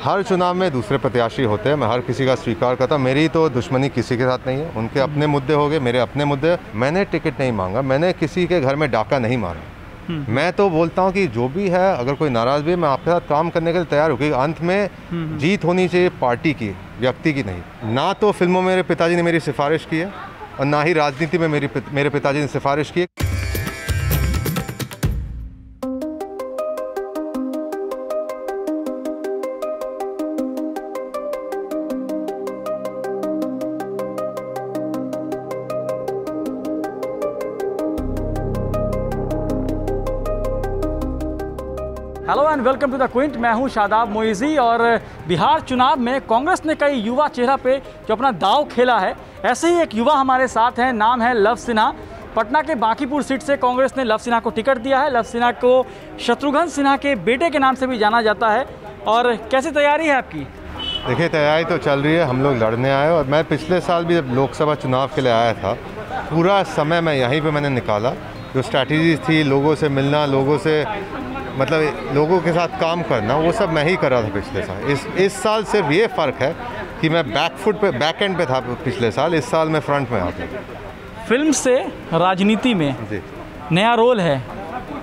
हर चुनाव में दूसरे प्रत्याशी होते हैं, मैं हर किसी का स्वीकार करता हूँ। मेरी तो दुश्मनी किसी के साथ नहीं है, उनके अपने मुद्दे हो गए, मेरे अपने मुद्दे। मैंने टिकट नहीं मांगा, मैंने किसी के घर में डाका नहीं मारा। मैं तो बोलता हूँ कि जो भी है, अगर कोई नाराज़ भी है, मैं आपके साथ काम करने के लिए तैयार हूँ, क्योंकि अंत में जीत होनी चाहिए पार्टी की, व्यक्ति की नहीं। ना तो फिल्मों में मेरे पिताजी ने मेरी सिफारिश की है और ना ही राजनीति में मेरे पिताजी ने सिफारिश की है। Hello and welcome to the Quint. मैं हूं शादाब मोइज़ी और बिहार चुनाव में कांग्रेस ने कई युवा चेहरा पे जो अपना दाव खेला है, ऐसे ही एक युवा हमारे साथ हैं। नाम है लव सिन्हा। पटना के बांकीपुर सीट से कांग्रेस ने लव सिन्हा को टिकट दिया है। लव सिन्हा को शत्रुघ्न सिन्हा के बेटे के नाम से भी जाना जाता है। और कैसी तैयारी है आपकी? देखिए, तैयारी तो चल रही है, हम लोग लड़ने आए और मैं पिछले साल भी जब लोकसभा चुनाव के लिए आया था, पूरा समय मैं यहीं पर मैंने निकाला। जो स्ट्रैटेजी थी, लोगों से मिलना, लोगों से मतलब लोगों के साथ काम करना, वो सब मैं ही कर रहा था पिछले साल। इस साल सिर्फ ये फ़र्क है कि मैं बैक एंड पे था पिछले साल, इस साल मैं फ्रंट में आ गया। फिल्म से राजनीति में जी नया रोल है?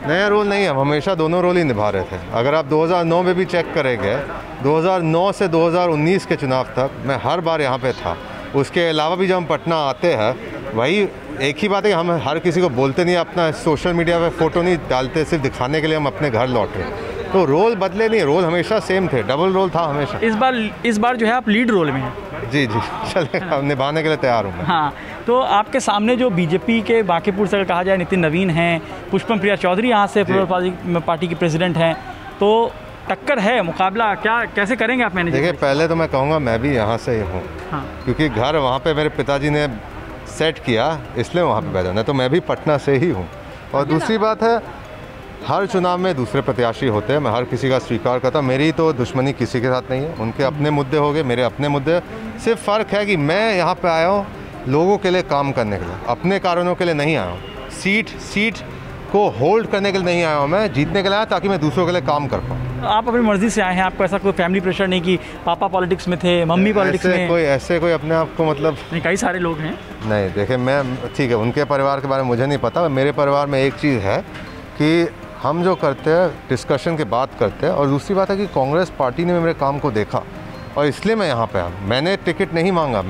नया रोल नहीं है, हम हमेशा दोनों रोल ही निभा रहे थे। अगर आप 2009 में भी चेक करेंगे, 2009 से 2019 के चुनाव तक मैं हर बार यहाँ पे था। उसके अलावा भी जब हम पटना आते हैं, वही एक ही बात है, हम हर किसी को बोलते नहीं, अपना सोशल मीडिया पे फ़ोटो नहीं डालते, सिर्फ दिखाने के लिए हम अपने घर लौट रहे। तो रोल बदले नहीं, रोल हमेशा सेम थे, डबल रोल था हमेशा। इस बार जो है आप लीड रोल में हैं। जी चलेगा, निभाने के लिए तैयार हूँ मैं। हाँ, तो आपके सामने जो बीजेपी के बांकीपुर से अगर कहा जाए, नितिन नवीन हैं, पुष्पम प्रिया चौधरी यहाँ से पार्टी की प्रेसिडेंट हैं, तो टक्कर है, मुकाबला कैसे करेंगे आप मैनेज? देखिए, पहले तो मैं कहूँगा मैं भी यहाँ से ही हूँ। हाँ। क्योंकि घर वहाँ पे मेरे पिताजी ने सेट किया, इसलिए वहाँ पे बैठा है, तो मैं भी पटना से ही हूँ। और दूसरी बात है, हर चुनाव में दूसरे प्रत्याशी होते हैं, मैं हर किसी का स्वीकार करता हूँ। मेरी तो दुश्मनी किसी के साथ नहीं है, उनके अपने मुद्दे हो गए, मेरे अपने मुद्दे। सिर्फ फ़र्क है कि मैं यहाँ पे आया हूँ लोगों के लिए काम करने के लिए, अपने कारणों के लिए नहीं आया हूँ। सीट को होल्ड करने के लिए नहीं आया हूँ, मैं जीतने के लिए आया ताकि मैं दूसरों के लिए काम कर पाऊँ। आप अपनी मर्जी से आए हैं, आपको ऐसा कोई फैमिली प्रेशर नहीं कि पापा पॉलिटिक्स में थे, मम्मी पॉलिटिक्स में? ऐसे कोई अपने आप को मतलब नहीं, कई सारे लोग हैं। नहीं, देखिए, मैं ठीक है, उनके परिवार के बारे में मुझे नहीं पता। मेरे परिवार में एक चीज़ है कि हम जो करते हैं डिस्कशन के बाद करते हैं, और दूसरी बात है कि कांग्रेस पार्टी ने मेरे काम को देखा और इसलिए मैं यहाँ पे आया। मैंने टिकट नहीं मांगा,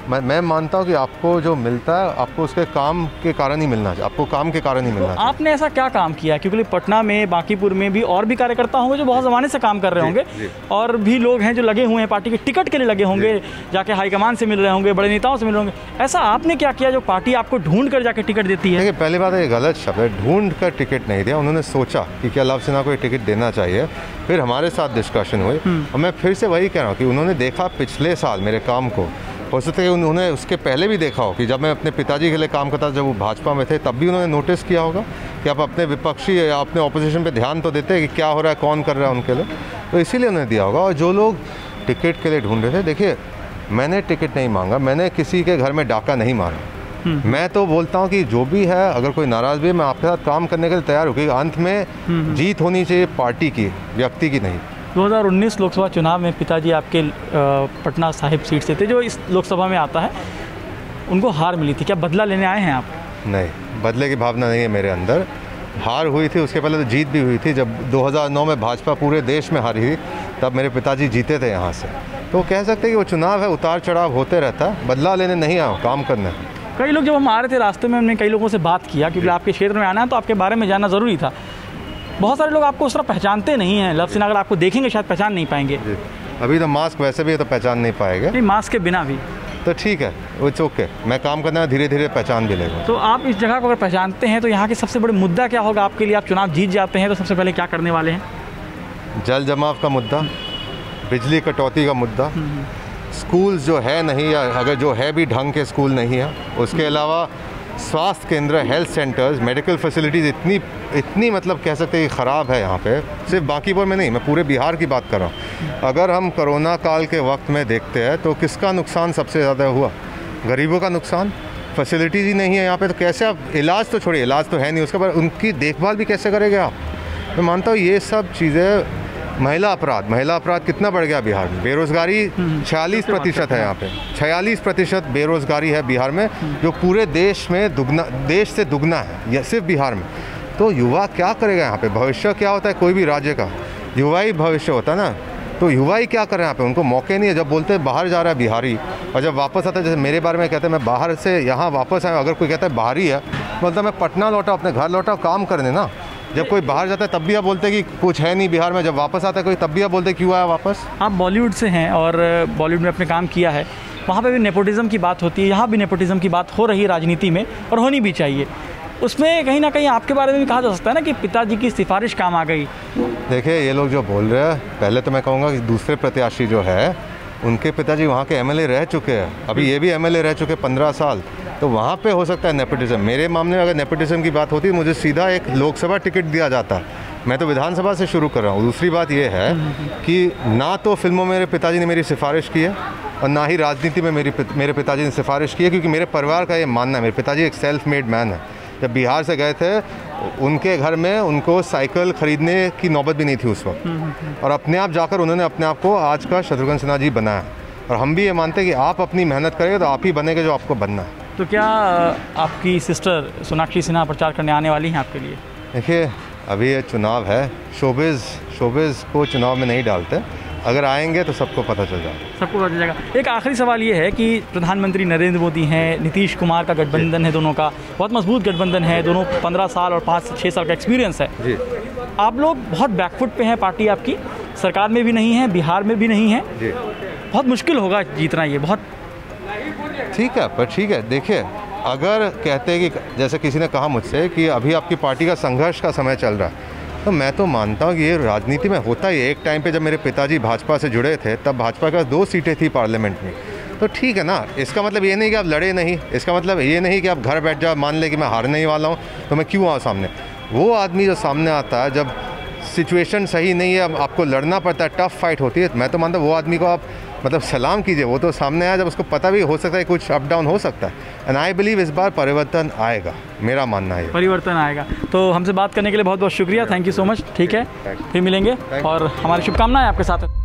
मैं मानता हूँ कि आपको जो मिलता है, आपको उसके काम के कारण ही मिलना चाहिए, आपको काम के कारण ही मिलना चाहिए। आपने ऐसा क्या काम किया? क्योंकि पटना में, बांकीपुर में भी और भी कार्यकर्ता होंगे जो बहुत ज़माने से काम कर रहे होंगे, और भी लोग हैं जो लगे हुए हैं पार्टी के टिकट के लिए लगे होंगे, जाके हाईकमान से मिल रहे होंगे, बड़े नेताओं से मिल रहे होंगे। ऐसा आपने क्या किया जो पार्टी आपको ढूंढ कर जाके टिकट देती है? देखिए, पहली बात है, ये गलत शब्द है, ढूंढ कर टिकट नहीं दिया। उन्होंने सोचा कि क्या लव सिन्हा को टिकट देना चाहिए, फिर हमारे साथ डिस्कशन हुई और मैं फिर से वही कह रहा हूँ कि उन्होंने देखा पिछले साल मेरे काम को। हो सकता है कि उन्होंने उसके पहले भी देखा हो कि जब मैं अपने पिताजी के लिए काम करता था, जब वो भाजपा में थे, तब भी उन्होंने नोटिस किया होगा कि आप अपने विपक्षी या अपने ऑपोजिशन पे ध्यान तो देते हैं कि क्या हो रहा है, कौन कर रहा है उनके लिए, तो इसीलिए उन्होंने दिया होगा। और जो लोग टिकट के लिए ढूंढ रहे थे, देखिए, मैंने टिकट नहीं मांगा, मैंने किसी के घर में डाका नहीं मारा। मैं तो बोलता हूँ कि जो भी है, अगर कोई नाराज़ भी है, मैं आपके साथ काम करने के लिए तैयार हूँ, क्योंकि अंत में जीत होनी चाहिए पार्टी की, व्यक्ति की नहीं। 2019 लोकसभा चुनाव में पिताजी आपके पटना साहिब सीट से थे, जो इस लोकसभा में आता है, उनको हार मिली थी। क्या बदला लेने आए हैं आप? नहीं, बदले की भावना नहीं है मेरे अंदर। हार हुई थी, उसके पहले तो जीत भी हुई थी। जब 2009 में भाजपा पूरे देश में हारी थी, तब मेरे पिताजी जीते थे यहाँ से। तो कह सकते हैं कि वो चुनाव है, उतार चढ़ाव होते रहता है, बदला लेने नहीं आया, काम करने। कई लोग, जब हम आ रहे थे रास्ते में, हमने कई लोगों से बात किया, क्योंकि आपके क्षेत्र में आना है तो आपके बारे में जानना ज़रूरी था। बहुत सारे लोग आपको उस तरह पहचानते नहीं हैं। लव सिन्हा अगर आपको देखेंगे शायद पहचान नहीं पाएंगे। अभी तो मास्क वैसे भी है, तो पहचान नहीं पाएंगे। नहीं, मास्क के बिना भी तो ठीक है, वो ओके, मैं काम करना है, धीरे धीरे पहचान भी लेगा। तो आप इस जगह को अगर पहचानते हैं, तो यहाँ के सबसे बड़े मुद्दा क्या होगा आपके लिए? आप चुनाव जीत जाते हैं तो सबसे पहले क्या करने वाले हैं? जल जमाव का मुद्दा, बिजली कटौती का मुद्दा, स्कूल जो है नहीं, या अगर जो है भी ढंग के स्कूल नहीं है, उसके अलावा स्वास्थ्य केंद्र, हेल्थ सेंटर्स, मेडिकल फैसिलिटीज़ इतनी मतलब कह सकते हैं कि ख़राब है यहाँ पे। सिर्फ बांकीपुर में नहीं, मैं पूरे बिहार की बात कर रहा हूँ। अगर हम कोरोना काल के वक्त में देखते हैं तो किसका नुकसान सबसे ज़्यादा हुआ? गरीबों का नुकसान। फैसिलिटीज़ ही नहीं है यहाँ पे, तो कैसे आप इलाज तो छोड़िए, इलाज तो है नहीं, उसके बाद उनकी देखभाल भी कैसे करेंगे आप? मैं मानता हूँ ये सब चीज़ें महिला अपराध कितना बढ़ गया बिहार में। बेरोजगारी 46% है यहाँ पे, 46% बेरोजगारी है बिहार में, जो पूरे देश में देश से दुगना है यह सिर्फ बिहार में। तो युवा क्या करेगा यहाँ पे? भविष्य क्या होता है कोई भी राज्य का? युवा ही भविष्य होता है ना। तो युवा ही क्या कर रहे हैं यहाँ पे? उनको मौके नहीं है। जब बोलते हैं बाहर जा रहा है बिहारी, और जब वापस आता है, जैसे मेरे बारे में कहते हैं मैं बाहर से यहाँ वापस आया, अगर कोई कहता है बाहरी है, बोलता मैं पटना लौटा, अपने घर लौटा काम करने ना। जब कोई बाहर जाता है तब भी आप बोलते हैं कि कुछ है नहीं बिहार में, जब वापस आता है कोई तब भी आप बोलते हैं क्यों आया वापस। आप बॉलीवुड से हैं और बॉलीवुड में अपने काम किया है, वहाँ पे भी नेपोटिज्म की बात होती है, यहाँ भी नेपोटिज्म की बात हो रही है राजनीति में, और होनी भी चाहिए। उसमें कहीं ना कहीं आपके बारे में भी कहा जा सकता है ना कि पिताजी की सिफारिश काम आ गई। देखिए ये लोग जो बोल रहे हैं, पहले तो मैं कहूँगा कि दूसरे प्रत्याशी जो है उनके पिताजी वहाँ के एमएलए रह चुके हैं, अभी ये भी एमएलए रह चुके 15 साल, तो वहाँ पे हो सकता है नेपोटिज्म। मेरे मामले में अगर नेपोटिज्म की बात होती है, मुझे सीधा एक लोकसभा टिकट दिया जाता, मैं तो विधानसभा से शुरू कर रहा हूँ। दूसरी बात ये है कि ना तो फिल्मों में मेरे पिताजी ने मेरी सिफारिश की है, और ना ही राजनीति में मेरे पिताजी ने सिफारिश की है, क्योंकि मेरे परिवार का ये मानना है, मेरे पिताजी एक सेल्फ मेड मैन है। जब बिहार से गए थे उनके घर में उनको साइकिल खरीदने की नौबत भी नहीं थी उस वक्त, और अपने आप जाकर उन्होंने अपने आप को आज का शत्रुघ्न सिन्हा जी बनाया। और हम भी ये मानते हैं कि आप अपनी मेहनत करेंगे तो आप ही बनेंगे जो आपको बनना है। तो क्या आपकी सिस्टर सोनाक्षी सिन्हा प्रचार करने आने वाली हैं आपके लिए? देखिए अभी ये चुनाव है, शोबिज़ को चुनाव में नहीं डालते, अगर आएंगे तो सबको पता चल जाएगा। सबको पता चल जाएगा। एक आखिरी सवाल ये है कि प्रधानमंत्री नरेंद्र मोदी हैं, नीतीश कुमार का गठबंधन है, दोनों का बहुत मजबूत गठबंधन है, दोनों 15 साल और 5 से 6 साल का एक्सपीरियंस है जी। आप लोग बहुत बैकफुट पे हैं, पार्टी आपकी सरकार में भी नहीं है, बिहार में भी नहीं है जी। बहुत मुश्किल होगा जीतना, ये बहुत ठीक है। पर ठीक है, देखिए अगर कहते हैं कि जैसे किसी ने कहा मुझसे कि अभी आपकी पार्टी का संघर्ष का समय चल रहा है, तो मैं तो मानता हूँ कि ये राजनीति में होता ही। एक टाइम पे जब मेरे पिताजी भाजपा से जुड़े थे तब भाजपा का 2 सीटें थी पार्लियामेंट में, तो ठीक है ना। इसका मतलब ये नहीं कि आप लड़े नहीं, इसका मतलब ये नहीं कि आप घर बैठ जाओ, मान ले कि मैं हारने ही वाला हूँ तो मैं क्यों आऊँ सामने। वो आदमी जो सामने आता है जब सिचुएशन सही नहीं है, अब आपको लड़ना पड़ता है, टफ फाइट होती है, मैं तो मानता हूँ वो आदमी को आप मतलब सलाम कीजिए। वो तो सामने आया जब उसको पता भी हो सकता है कुछ अप डाउन हो सकता है, एंड आई बिलीव इस बार परिवर्तन आएगा, मेरा मानना है परिवर्तन आएगा। तो हमसे बात करने के लिए बहुत बहुत शुक्रिया, थैंक यू सो मच। ठीक है, फिर मिलेंगे और हमारी शुभकामनाएं आपके साथ है।